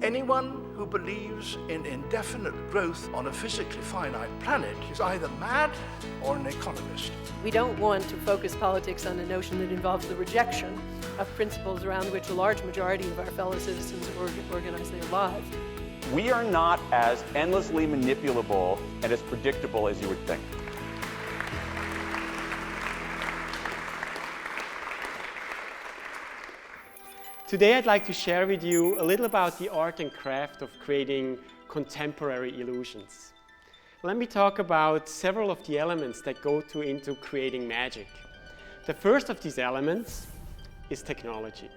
Anyone who believes in indefinite growth on a physically finite planet is either mad or an economist. We don't want to focus politics on a notion that involves the rejection of principles around which a large majority of our fellow citizens organize their lives. We are not as endlessly manipulable and as predictable as you would think. Today I'd like to share with you a little about the art and craft of creating contemporary illusions. Let me talk about several of the elements that go into creating magic. The first of these elements is technology.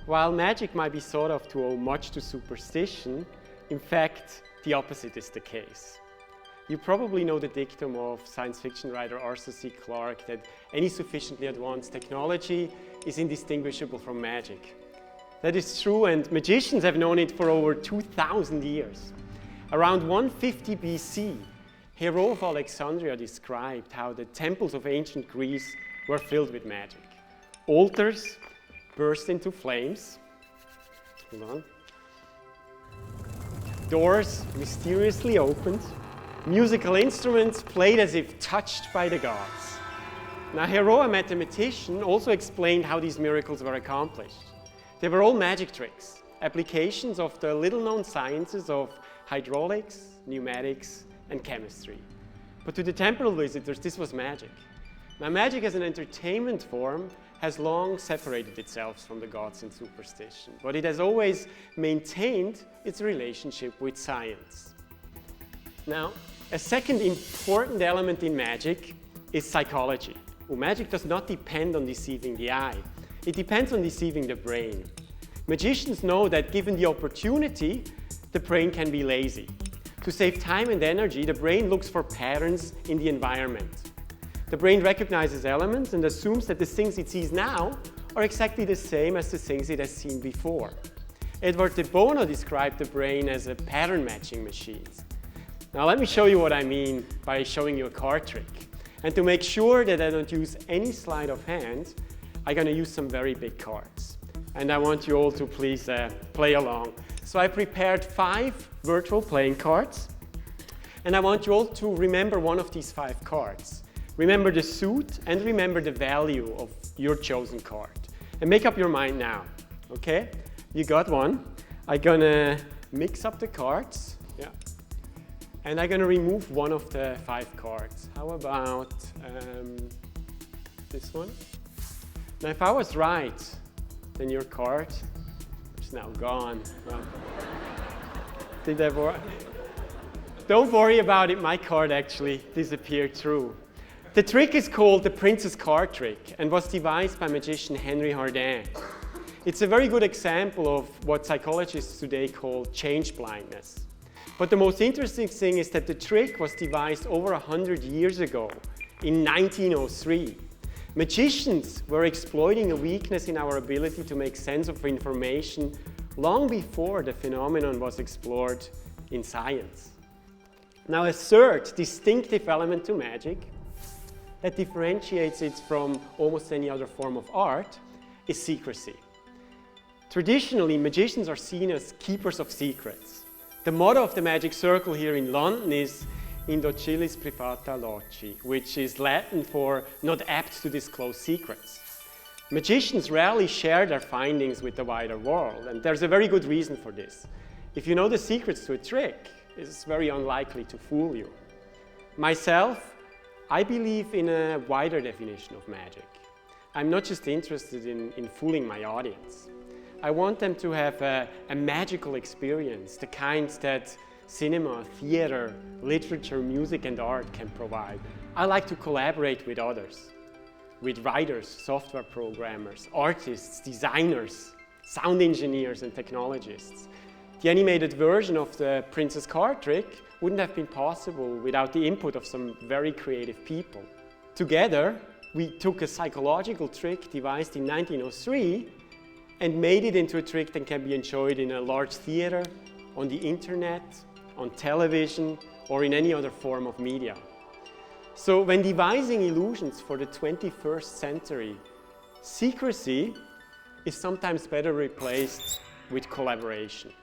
While magic might be thought of to owe much to superstition, in fact, the opposite is the case. You probably know the dictum of science fiction writer Arthur C. Clarke that any sufficiently advanced technology is indistinguishable from magic. That is true, and magicians have known it for over 2,000 years. Around 150 BC, Hero of Alexandria described how the temples of ancient Greece were filled with magic. Altars burst into flames. Hold on. Doors mysteriously opened. Musical instruments played as if touched by the gods. Now, Hero, a mathematician, also explained how these miracles were accomplished. They were all magic tricks, applications of the little-known sciences of hydraulics, pneumatics, and chemistry. But to the temple visitors, this was magic. Now, magic as an entertainment form has long separated itself from the gods and superstition, but it has always maintained its relationship with science. Now, a second important element in magic is psychology. Well, magic does not depend on deceiving the eye. It depends on deceiving the brain. Magicians know that given the opportunity, the brain can be lazy. To save time and energy, the brain looks for patterns in the environment. The brain recognizes elements and assumes that the things it sees now are exactly the same as the things it has seen before. Edward de Bono described the brain as a pattern matching machine. Now let me show you what I mean by showing you a card trick. And to make sure that I don't use any sleight of hand, I'm going to use some very big cards. And I want you all to please play along. So I prepared 5 virtual playing cards. And I want you all to remember one of these 5 cards. Remember the suit and remember the value of your chosen card. And make up your mind now, okay? You got one. I'm going to mix up the cards. Yeah. And I'm going to remove one of the 5 cards. How about this one? Now, if I was right, then your card is now gone. Well, did I Don't worry about it, my card actually disappeared through. The trick is called the Princess Card Trick and was devised by magician Henry Hardin. It's a very good example of what psychologists today call change blindness. But the most interesting thing is that the trick was devised over 100 years ago, in 1903. Magicians were exploiting a weakness in our ability to make sense of information long before the phenomenon was explored in science. Now, a third distinctive element to magic that differentiates it from almost any other form of art is secrecy. Traditionally, magicians are seen as keepers of secrets. The motto of the Magic Circle here in London is Indocilis privata loci, which is Latin for not apt to disclose secrets. Magicians rarely share their findings with the wider world, and there's a very good reason for this. If you know the secrets to a trick, it's very unlikely to fool you. Myself, I believe in a wider definition of magic. I'm not just interested in fooling my audience. I want them to have a magical experience, the kind that cinema, theater, literature, music, and art can provide. I like to collaborate with others, with writers, software programmers, artists, designers, sound engineers, and technologists. The animated version of the Princess Card Trick wouldn't have been possible without the input of some very creative people. Together, we took a psychological trick devised in 1903 and made it into a trick that can be enjoyed in a large theater, on the internet, on television, or in any other form of media. So when devising illusions for the 21st century, secrecy is sometimes better replaced with collaboration.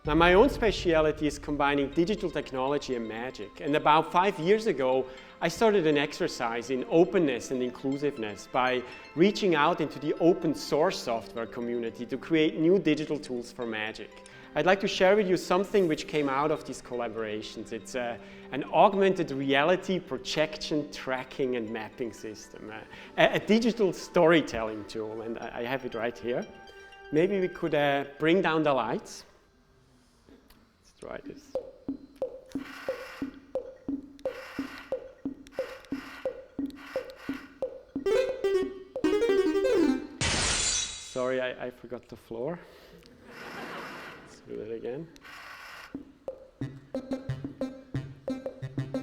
Now, my own speciality is combining digital technology and magic. And about 5 years ago, I started an exercise in openness and inclusiveness by reaching out into the open source software community to create new digital tools for magic. I'd like to share with you something which came out of these collaborations. It's an augmented reality projection, tracking, and mapping system, a digital storytelling tool, and I have it right here. Maybe we could bring down the lights. Try this. Sorry, I forgot the floor. Let's do it again.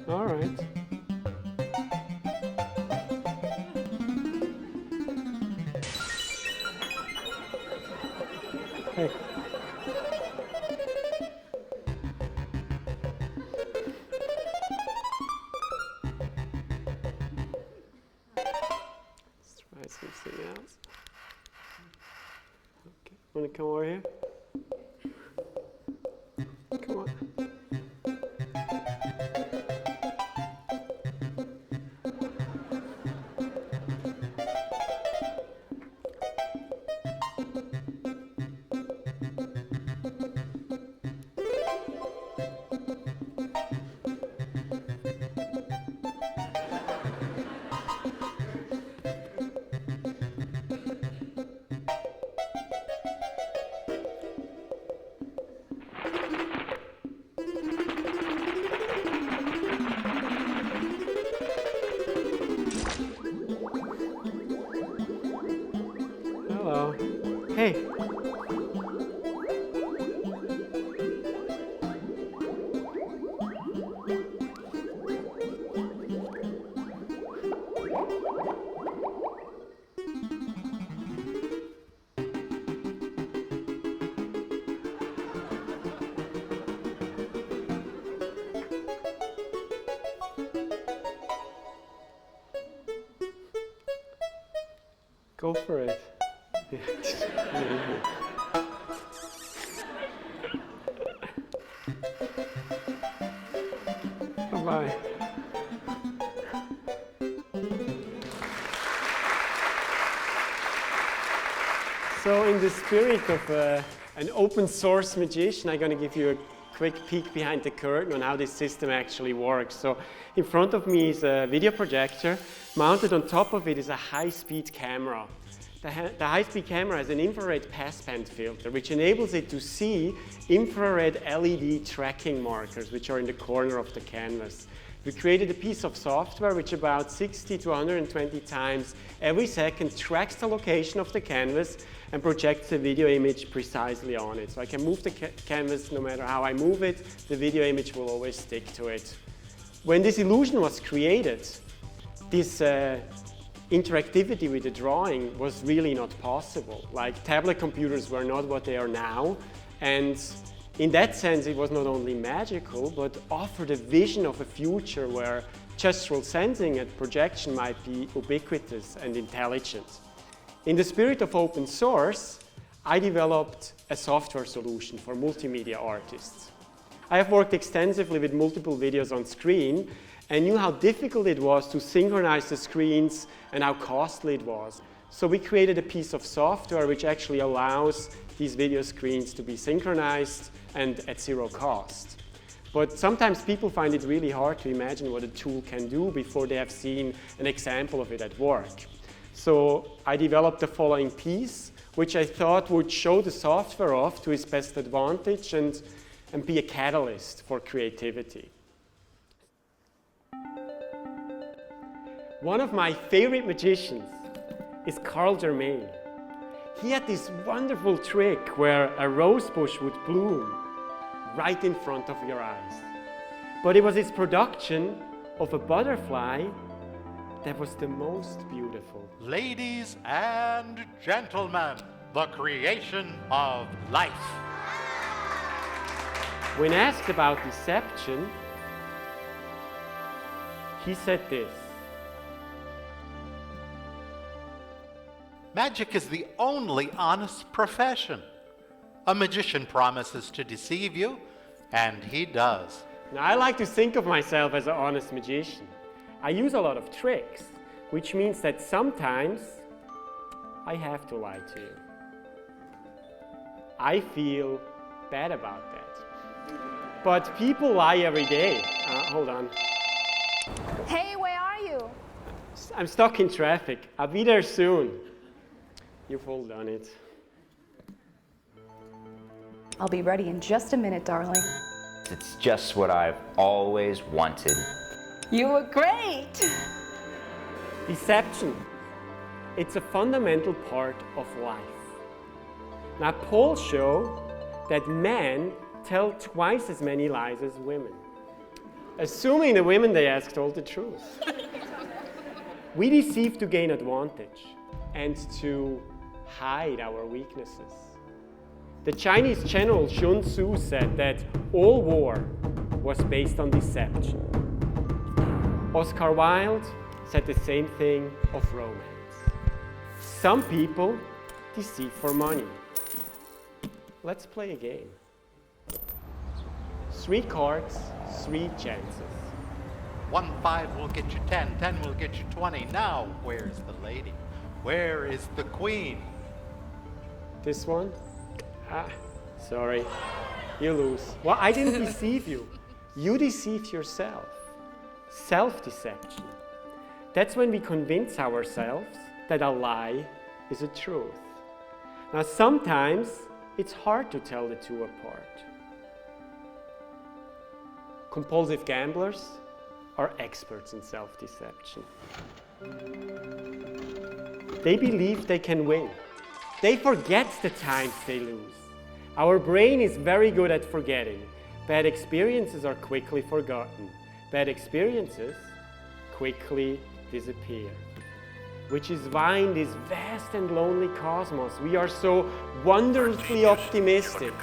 All right. Hey. Something else. Okay, want to come over here? Come on. Hello. Hey. Go for it. Bye-bye. So in the spirit of an open source magician, I'm going to give you a quick peek behind the curtain on how this system actually works. So in front of me is a video projector. Mounted on top of it is a high-speed camera. The high-speed camera has an infrared passband filter, which enables it to see infrared LED tracking markers, which are in the corner of the canvas. We created a piece of software which about 60 to 120 times every second tracks the location of the canvas and projects the video image precisely on it. So I can move the canvas no matter how I move it, the video image will always stick to it. When this illusion was created, this interactivity with the drawing was really not possible. Like, tablet computers were not what they are now, and in that sense it was not only magical, but offered a vision of a future where gestural sensing and projection might be ubiquitous and intelligent. In the spirit of open source, I developed a software solution for multimedia artists. I have worked extensively with multiple videos on screen and knew how difficult it was to synchronize the screens and how costly it was. So we created a piece of software which actually allows these video screens to be synchronized and at zero cost. But sometimes people find it really hard to imagine what a tool can do before they have seen an example of it at work. So I developed the following piece, which I thought would show the software off to its best advantage and be a catalyst for creativity. One of my favorite magicians is Carl Germain. He had this wonderful trick where a rose bush would bloom right in front of your eyes. But it was his production of a butterfly that was the most beautiful. Ladies and gentlemen, the creation of life. When asked about deception, he said this: Magic is the only honest profession. A magician promises to deceive you, and he does. Now, I like to think of myself as an honest magician. I use a lot of tricks, which means that sometimes I have to lie to you. I feel bad about that. But people lie every day. Hold on. Hey, where are you? I'm stuck in traffic. I'll be there soon. You've all done it. I'll be ready in just a minute, darling. It's just what I've always wanted. You were great! Deception. It's a fundamental part of life. Now, polls show that men tell twice as many lies as women, assuming the women they ask told the truth. We deceive to gain advantage and to hide our weaknesses. The Chinese general Sun Tzu said that all war was based on deception. Oscar Wilde said the same thing of romance. Some people deceive for money. Let's play a game. 3 cards, 3 chances. 1 5 will get you 10, 10 will get you 20. Now, where's the lady? Where is the queen? This one? Sorry. You lose. Well, I didn't deceive you. You deceived yourself. Self-deception. That's when we convince ourselves that a lie is a truth. Now, sometimes it's hard to tell the two apart. Compulsive gamblers are experts in self-deception. They believe they can win. They forget the times they lose. Our brain is very good at forgetting. Bad experiences are quickly forgotten. Bad experiences quickly disappear. Which is why in this vast and lonely cosmos, we are so wonderfully optimistic.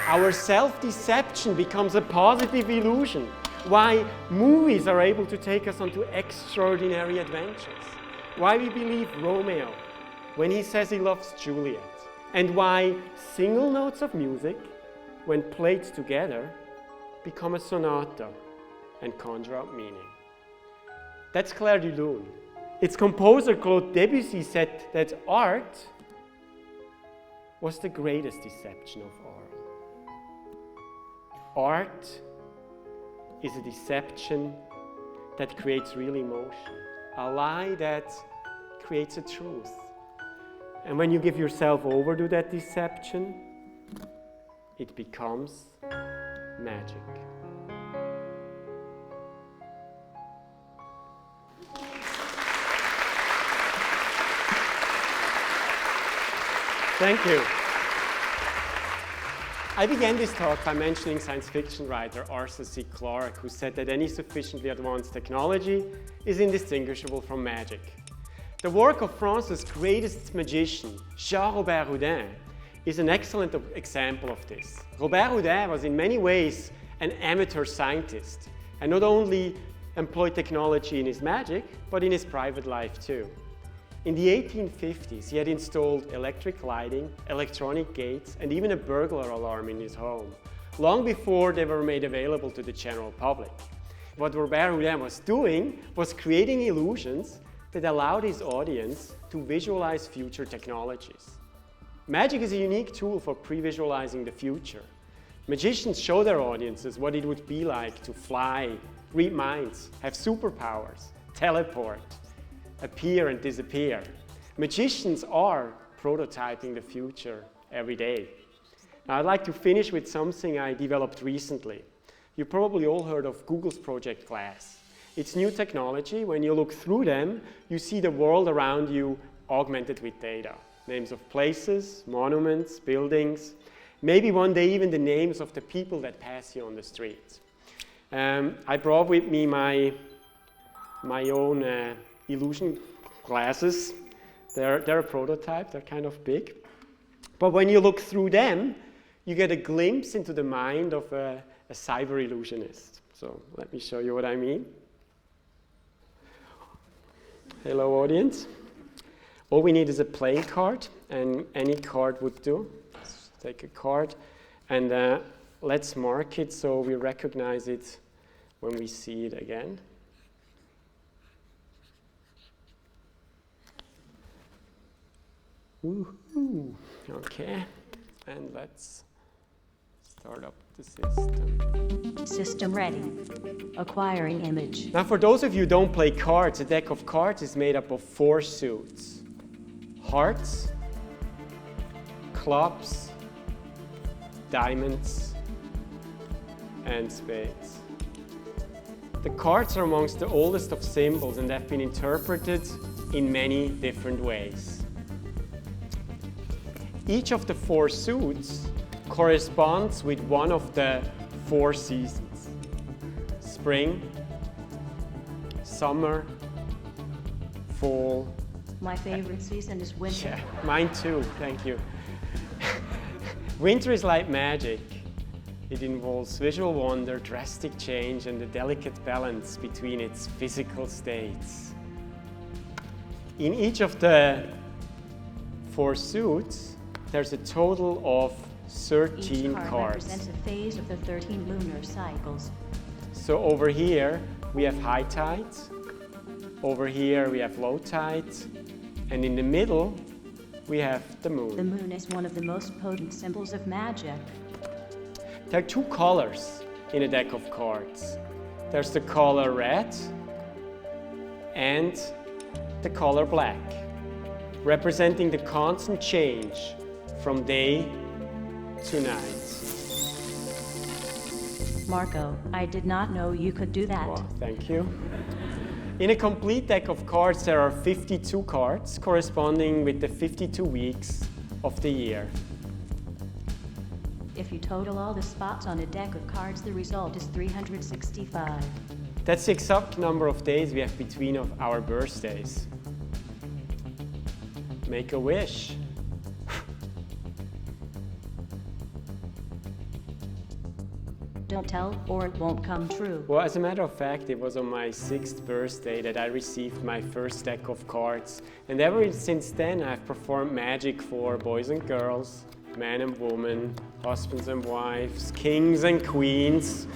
Our self-deception becomes a positive illusion. Why movies are able to take us onto extraordinary adventures. Why we believe Romeo when he says he loves Juliet. And why single notes of music, when played together, become a sonata and conjure up meaning. That's Clair de Lune. Its composer Claude Debussy said that art was the greatest deception of all. Art is a deception that creates real emotion, a lie that creates a truth. And when you give yourself over to that deception, it becomes magic. Thank you. I began this talk by mentioning science fiction writer Arthur C. Clarke, who said that any sufficiently advanced technology is indistinguishable from magic. The work of France's greatest magician, Jean-Robert Houdin, is an excellent example of this. Robert Houdin was in many ways an amateur scientist, and not only employed technology in his magic, but in his private life too. In the 1850s, he had installed electric lighting, electronic gates, and even a burglar alarm in his home, long before they were made available to the general public. What Robert Houdin was doing was creating illusions that allowed his audience to visualize future technologies. Magic is a unique tool for pre-visualizing the future. Magicians show their audiences what it would be like to fly, read minds, have superpowers, teleport, appear and disappear. Magicians are prototyping the future every day. Now, I'd like to finish with something I developed recently. You probably all heard of Google's Project Glass. It's new technology. When you look through them, you see the world around you augmented with data. Names of places, monuments, buildings, maybe one day even the names of the people that pass you on the street. I brought with me my own illusion glasses. They're a prototype, they're kind of big. But when you look through them, you get a glimpse into the mind of a cyber illusionist. So let me show you what I mean. Hello, audience. All we need is a playing card, and any card would do. take a card, and let's mark it so we recognize it when we see it again. Woohoo! Okay, and let's start up the system. System ready. Acquiring image. Now, for those of you who don't play cards, a deck of cards is made up of 4 suits: hearts, clubs, diamonds, and spades. The cards are amongst the oldest of symbols and have been interpreted in many different ways. Each of the 4 suits corresponds with one of the 4 seasons: spring, summer, fall. My favorite season is winter. Yeah, mine too, thank you. Winter is like magic. It involves visual wonder, drastic change, and a delicate balance between its physical states. In each of the 4 suits, there's a total of 13 Each card cards. represents a phase of the 13 lunar cycles. So over here, we have high tides. Over here, we have low tides. And in the middle, we have the moon. The moon is one of the most potent symbols of magic. There are 2 colors in a deck of cards. There's the color red and the color black, representing the constant change from day to night. Marco, I did not know you could do that. Well, thank you. In a complete deck of cards, there are 52 cards corresponding with the 52 weeks of the year. If you total all the spots on a deck of cards, the result is 365. That's the exact number of days we have between of our birthdays. Make a wish. Don't tell or it won't come true. Well, as a matter of fact, it was on my 6th birthday that I received my first deck of cards. And ever since then, I've performed magic for boys and girls, men and women, husbands and wives, kings and queens.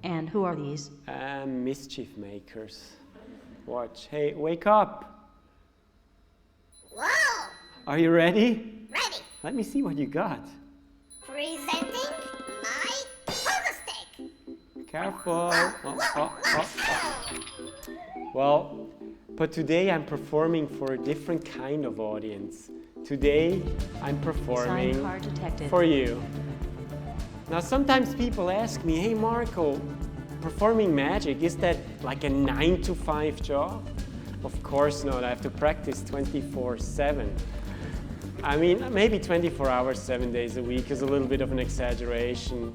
And who are these? Mischief makers. Watch. Hey, wake up. Whoa! Are you ready? Ready. Let me see what you got. Presenting my pogo stick. Careful. Well, but today I'm performing for a different kind of audience. Today I'm performing Sign card detected. for you. Now sometimes people ask me, hey Marco, performing magic, is that like a 9-to-5 job? Of course not, I have to practice 24/7. I mean, maybe 24 hours, 7 days a week is a little bit of an exaggeration.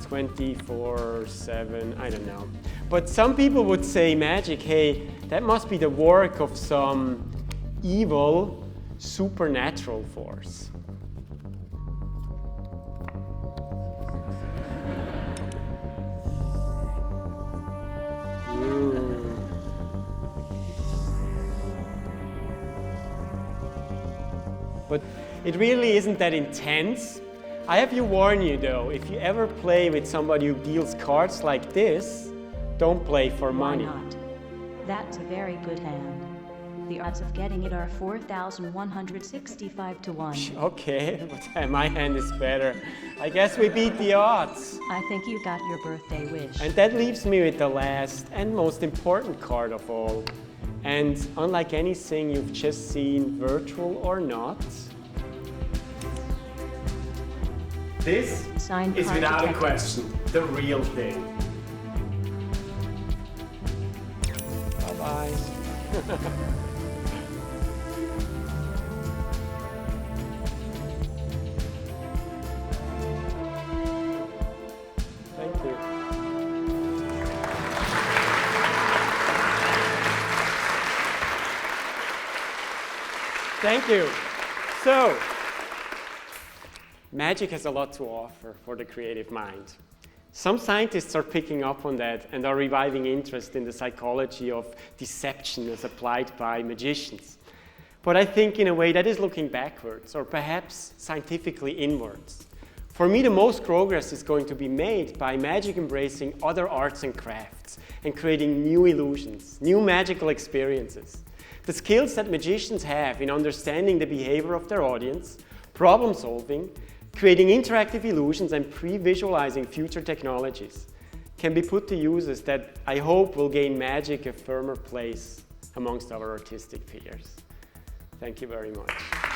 24/7, I don't know. But some people would say magic, hey, that must be the work of some evil supernatural force. But it really isn't that intense. I have to warn you though, if you ever play with somebody who deals cards like this, don't play for money. Why not? That's a very good hand. The odds of getting it are 4,165 to 1. Okay, but my hand is better. I guess we beat the odds. I think you got your birthday wish. And that leaves me with the last and most important card of all. And unlike anything you've just seen, virtual or not, this Sign is card without a detected. question the real thing. Bye-bye. Thank you. Thank you. So, magic has a lot to offer for the creative mind. Some scientists are picking up on that and are reviving interest in the psychology of deception as applied by magicians. but I think in a way that is looking backwards, or perhaps scientifically inwards. For me, the most progress is going to be made by magic embracing other arts and crafts and creating new illusions, new magical experiences. The skills that magicians have in understanding the behavior of their audience, problem solving, creating interactive illusions, and pre-visualizing future technologies can be put to uses that I hope will gain magic a firmer place amongst our artistic peers. Thank you very much.